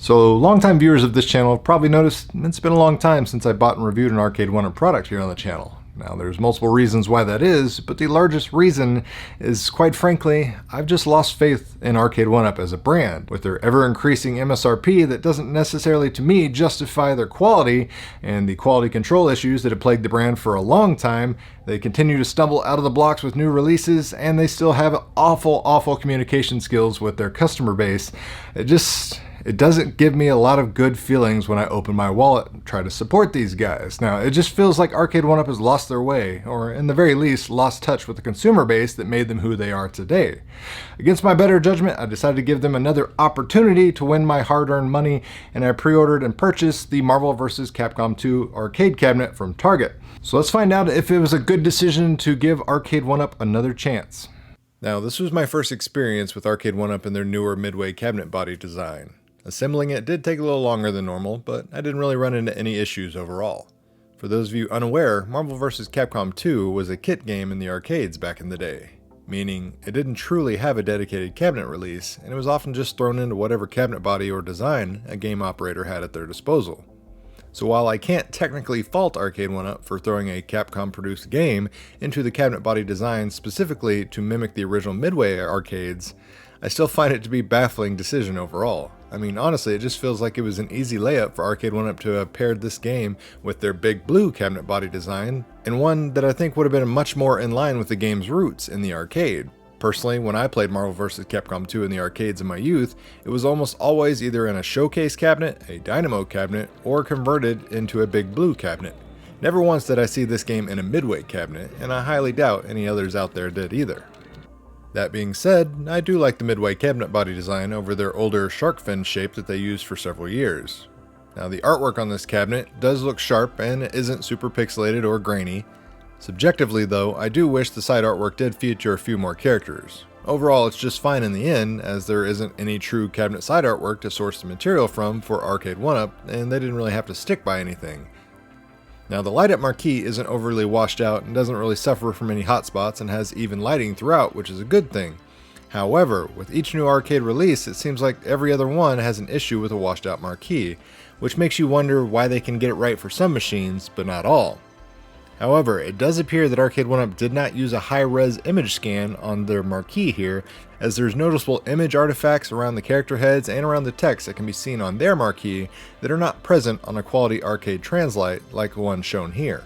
So, longtime viewers of this channel have probably noticed it's been a long time since I bought and reviewed an Arcade1Up product here on the channel. Now, there's multiple reasons why that is, but the largest reason is, quite frankly, I've just lost faith in Arcade1Up as a brand. With their ever-increasing MSRP that doesn't necessarily, to me, justify their quality, and the quality control issues that have plagued the brand for a long time, they continue to stumble out of the blocks with new releases, and they still have awful communication skills with their customer base. It doesn't give me a lot of good feelings when I open my wallet and try to support these guys. Now, it just feels like Arcade1Up has lost their way, or in the very least, lost touch with the consumer base that made them who they are today. Against my better judgment, I decided to give them another opportunity to win my hard-earned money, and I pre-ordered and purchased the Marvel vs. Capcom II Arcade cabinet from Target. So let's find out if it was a good decision to give Arcade1Up another chance. Now, this was my first experience with Arcade1Up and their newer midway cabinet body design. Assembling it did take a little longer than normal, but I didn't really run into any issues overall. For those of you unaware, Marvel vs. Capcom II was a kit game in the arcades back in the day, meaning it didn't truly have a dedicated cabinet release, and it was often just thrown into whatever cabinet body or design a game operator had at their disposal. So while I can't technically fault Arcade1Up for throwing a Capcom-produced game into the cabinet body design specifically to mimic the original Midway arcades, I still find it to be a baffling decision overall. I mean, honestly, it just feels like it was an easy layup for Arcade1Up to have paired this game with their big blue cabinet body design, and one that I think would have been much more in line with the game's roots in the arcade. Personally, when I played Marvel vs. Capcom 2 in the arcades in my youth, it was almost always either in a showcase cabinet, a dynamo cabinet, or converted into a big blue cabinet. Never once did I see this game in a midway cabinet, and I highly doubt any others out there did either. That being said, I do like the midway cabinet body design over their older shark fin shape that they used for several years. Now, the artwork on this cabinet does look sharp and it isn't super pixelated or grainy. Subjectively though, I do wish the side artwork did feature a few more characters. Overall, it's just fine in the end, as there isn't any true cabinet side artwork to source the material from for Arcade1Up, and they didn't really have to stick by anything. Now, the light at Marquee isn't overly washed out and doesn't really suffer from any hotspots and has even lighting throughout, which is a good thing. However, with each new arcade release, it seems like every other one has an issue with a washed out Marquee, which makes you wonder why they can get it right for some machines, but not all. However, it does appear that Arcade1Up did not use a high-res image scan on their Marquee here, as there's noticeable image artifacts around the character heads and around the text that can be seen on their Marquee that are not present on a quality arcade translite like the one shown here.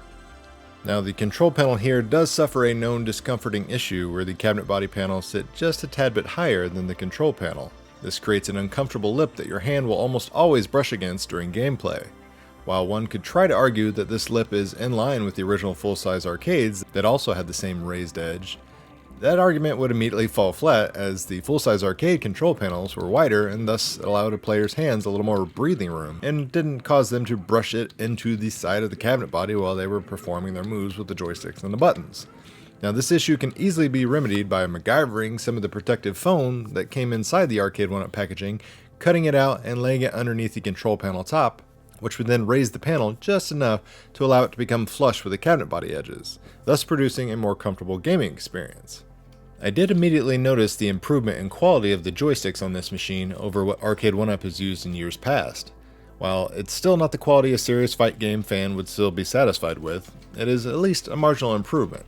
Now, the control panel here does suffer a known discomforting issue where the cabinet body panels sit just a tad bit higher than the control panel. This creates an uncomfortable lip that your hand will almost always brush against during gameplay. While one could try to argue that this lip is in line with the original full-size arcades that also had the same raised edge, that argument would immediately fall flat, as the full-size arcade control panels were wider and thus allowed a player's hands a little more breathing room, and didn't cause them to brush it into the side of the cabinet body while they were performing their moves with the joysticks and the buttons. Now, this issue can easily be remedied by MacGyvering some of the protective foam that came inside the Arcade1Up packaging, cutting it out and laying it underneath the control panel top, which would then raise the panel just enough to allow it to become flush with the cabinet body edges, thus producing a more comfortable gaming experience. I did immediately notice the improvement in quality of the joysticks on this machine over what Arcade1Up has used in years past. While it's still not the quality a serious fight game fan would still be satisfied with, it is at least a marginal improvement.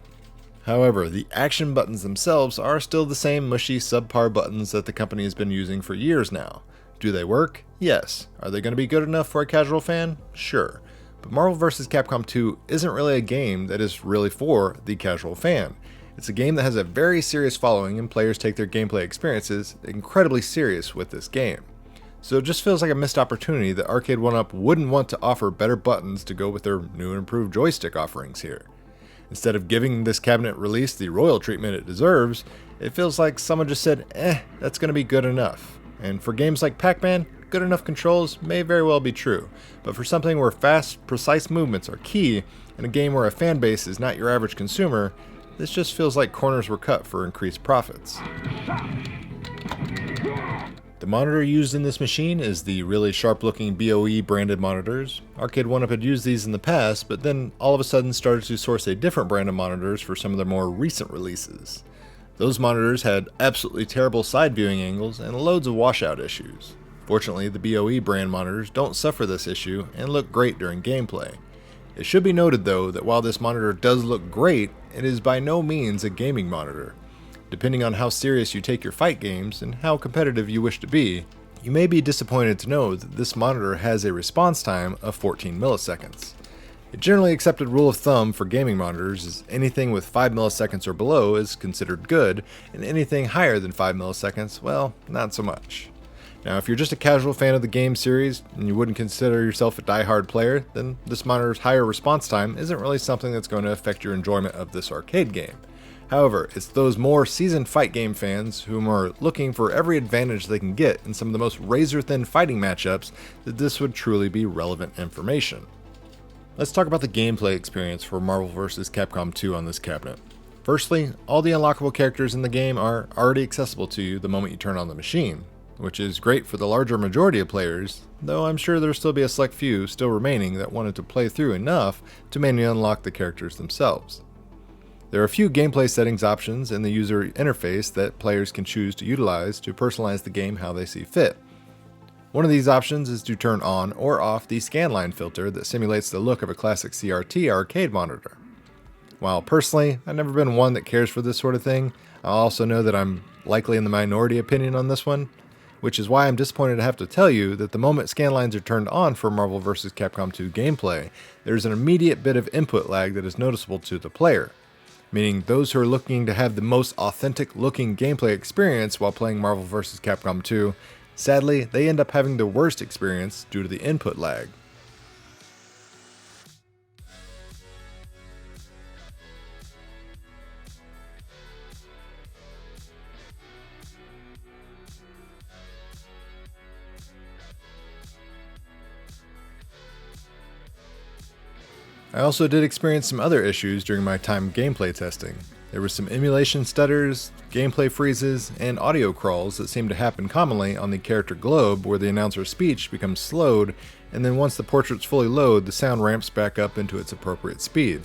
However, the action buttons themselves are still the same mushy subpar buttons that the company has been using for years now. Do they work? Yes. Are they going to be good enough for a casual fan? Sure. But Marvel vs. Capcom 2 isn't really a game that is really for the casual fan. It's a game that has a very serious following, and players take their gameplay experiences incredibly serious with this game. So it just feels like a missed opportunity that Arcade1Up wouldn't want to offer better buttons to go with their new and improved joystick offerings here. Instead of giving this cabinet release the royal treatment it deserves, it feels like someone just said, that's going to be good enough. And for games like Pac-Man, good enough controls may very well be true, but for something where fast, precise movements are key, and a game where a fan base is not your average consumer, this just feels like corners were cut for increased profits. The monitor used in this machine is the really sharp-looking BOE branded monitors. Arcade1Up had used these in the past, but then all of a sudden started to source a different brand of monitors for some of their more recent releases. Those monitors had absolutely terrible side viewing angles and loads of washout issues. Fortunately, the BOE brand monitors don't suffer this issue and look great during gameplay. It should be noted though that while this monitor does look great, it is by no means a gaming monitor. Depending on how serious you take your fight games and how competitive you wish to be, you may be disappointed to know that this monitor has a response time of 14 milliseconds. A generally accepted rule of thumb for gaming monitors is anything with 5 milliseconds or below is considered good, and anything higher than 5 milliseconds, well, not so much. Now, if you're just a casual fan of the game series and you wouldn't consider yourself a die-hard player, then this monitor's higher response time isn't really something that's going to affect your enjoyment of this arcade game. However, it's those more seasoned fight game fans whom are looking for every advantage they can get in some of the most razor-thin fighting matchups that this would truly be relevant information. Let's talk about the gameplay experience for Marvel vs. Capcom II on this cabinet. Firstly, all the unlockable characters in the game are already accessible to you the moment you turn on the machine, which is great for the larger majority of players, though I'm sure there'll still be a select few still remaining that wanted to play through enough to manually unlock the characters themselves. There are a few gameplay settings options in the user interface that players can choose to utilize to personalize the game how they see fit. One of these options is to turn on or off the scanline filter that simulates the look of a classic CRT arcade monitor. While personally, I've never been one that cares for this sort of thing, I also know that I'm likely in the minority opinion on this one, which is why I'm disappointed to have to tell you that the moment scanlines are turned on for Marvel vs. Capcom II gameplay, there's an immediate bit of input lag that is noticeable to the player, meaning those who are looking to have the most authentic looking gameplay experience while playing Marvel vs. Capcom II, sadly, they end up having the worst experience due to the input lag. I also did experience some other issues during my time gameplay testing. There was some emulation stutters, gameplay freezes, and audio crawls that seem to happen commonly on the character globe where the announcer's speech becomes slowed, and then once the portraits fully load, the sound ramps back up into its appropriate speed.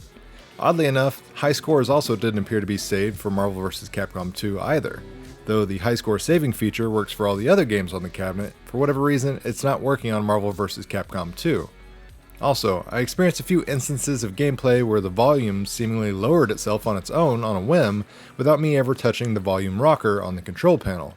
Oddly enough, high scores also didn't appear to be saved for Marvel vs. Capcom 2 either. Though the high score saving feature works for all the other games on the cabinet, for whatever reason, it's not working on Marvel vs. Capcom 2. Also, I experienced a few instances of gameplay where the volume seemingly lowered itself on its own on a whim without me ever touching the volume rocker on the control panel.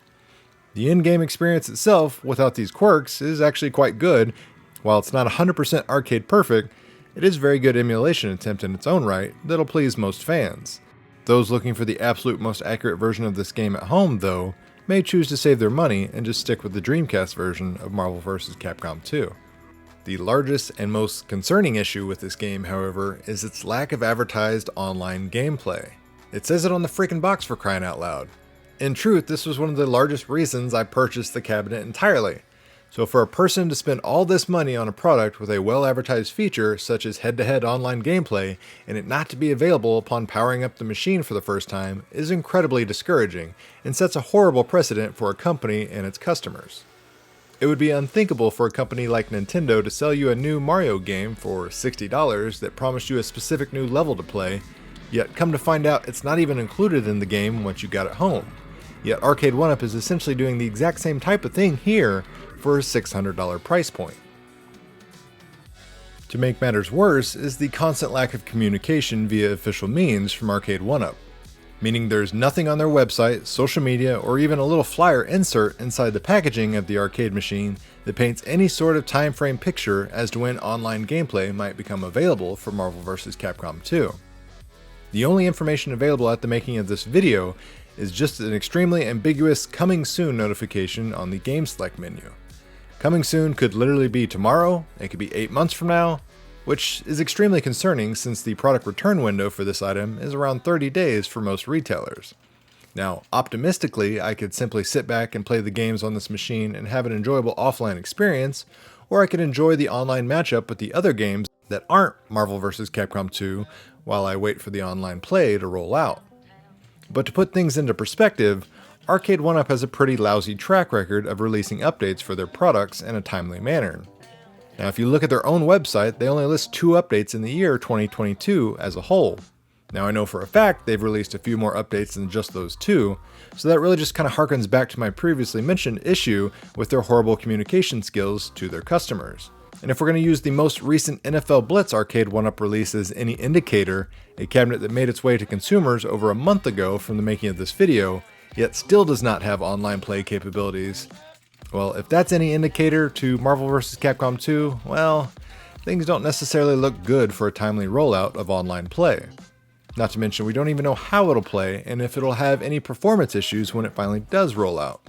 The in-game experience itself, without these quirks, is actually quite good. While it's not 100% arcade perfect, it is a very good emulation attempt in its own right that'll please most fans. Those looking for the absolute most accurate version of this game at home, though, may choose to save their money and just stick with the Dreamcast version of Marvel vs. Capcom 2. The largest and most concerning issue with this game, however, is its lack of advertised online gameplay. It says it on the freaking box, for crying out loud. In truth, this was one of the largest reasons I purchased the cabinet entirely. So for a person to spend all this money on a product with a well-advertised feature such as head-to-head online gameplay and it not to be available upon powering up the machine for the first time is incredibly discouraging and sets a horrible precedent for a company and its customers. It would be unthinkable for a company like Nintendo to sell you a new Mario game for $60 that promised you a specific new level to play, yet come to find out it's not even included in the game once you got it home. Yet Arcade1Up is essentially doing the exact same type of thing here for a $600 price point. To make matters worse is the constant lack of communication via official means from Arcade1Up. Meaning there's nothing on their website, social media, or even a little flyer insert inside the packaging of the arcade machine that paints any sort of time frame picture as to when online gameplay might become available for Marvel vs. Capcom 2. The only information available at the making of this video is just an extremely ambiguous coming soon notification on the game select menu. Coming soon could literally be tomorrow, it could be 8 months from now, which is extremely concerning since the product return window for this item is around 30 days for most retailers. Now, optimistically, I could simply sit back and play the games on this machine and have an enjoyable offline experience, or I could enjoy the online matchup with the other games that aren't Marvel vs. Capcom 2 while I wait for the online play to roll out. But to put things into perspective, Arcade1Up has a pretty lousy track record of releasing updates for their products in a timely manner. Now, if you look at their own website, they only list 2 updates in the year 2022 as a whole. Now I know for a fact they've released a few more updates than just those two, so that really just kind of harkens back to my previously mentioned issue with their horrible communication skills to their customers. And if we're going to use the most recent NFL Blitz Arcade1Up release as any indicator, a cabinet that made its way to consumers over a month ago from the making of this video, yet still does not have online play capabilities, well, if that's any indicator to Marvel vs. Capcom 2, well, things don't necessarily look good for a timely rollout of online play. Not to mention, we don't even know how it'll play and if it'll have any performance issues when it finally does roll out.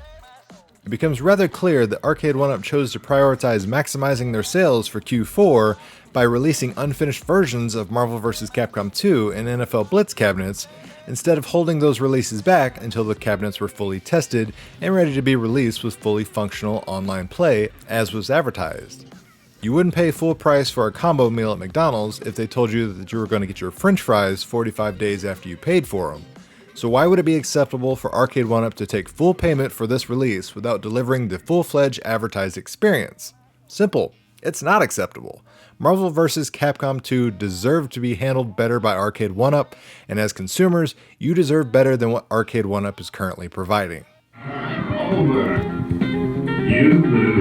It becomes rather clear that Arcade1Up chose to prioritize maximizing their sales for Q4 by releasing unfinished versions of Marvel vs. Capcom 2 and NFL Blitz cabinets, instead of holding those releases back until the cabinets were fully tested and ready to be released with fully functional online play, as was advertised. You wouldn't pay full price for a combo meal at McDonald's if they told you that you were going to get your French fries 45 days after you paid for them. So why would it be acceptable for Arcade1Up to take full payment for this release without delivering the full-fledged advertised experience? Simple. It's not acceptable. Marvel vs. Capcom 2 deserved to be handled better by Arcade1Up, and as consumers, you deserve better than what Arcade1Up is currently providing. I'm over. You lose.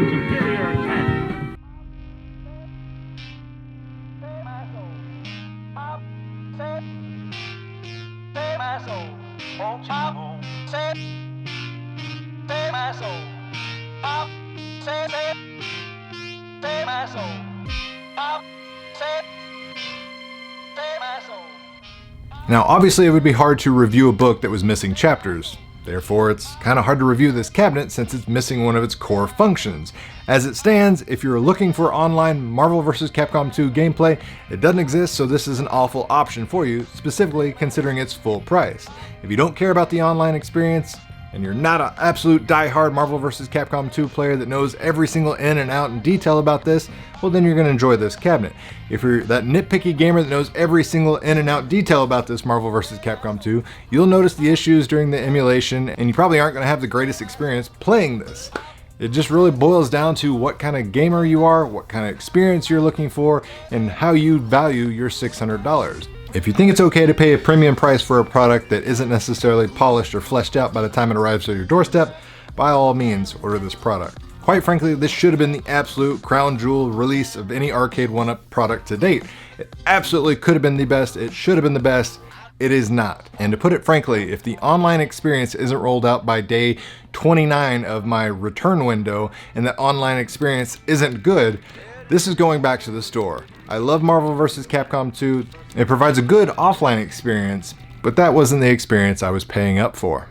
Now, obviously it would be hard to review a book that was missing chapters. Therefore, it's kind of hard to review this cabinet since it's missing one of its core functions. As it stands, if you're looking for online Marvel vs. Capcom 2 gameplay, it doesn't exist, so this is an awful option for you, specifically considering its full price. If you don't care about the online experience, and you're not an absolute die-hard Marvel vs. Capcom 2 player that knows every single in and out and detail about this, well then you're going to enjoy this cabinet. If you're that nitpicky gamer that knows every single in and out detail about this Marvel vs. Capcom 2, you'll notice the issues during the emulation, and you probably aren't going to have the greatest experience playing this. It just really boils down to what kind of gamer you are, what kind of experience you're looking for, and how you value your $600. If you think it's okay to pay a premium price for a product that isn't necessarily polished or fleshed out by the time it arrives at your doorstep, by all means, order this product. Quite frankly, this should have been the absolute crown jewel release of any Arcade1Up product to date. It absolutely could have been the best, it should have been the best, it is not. And to put it frankly, if the online experience isn't rolled out by day 29 of my return window, and the online experience isn't good, this is going back to the store. I love Marvel vs. Capcom 2. It provides a good offline experience, but that wasn't the experience I was paying up for.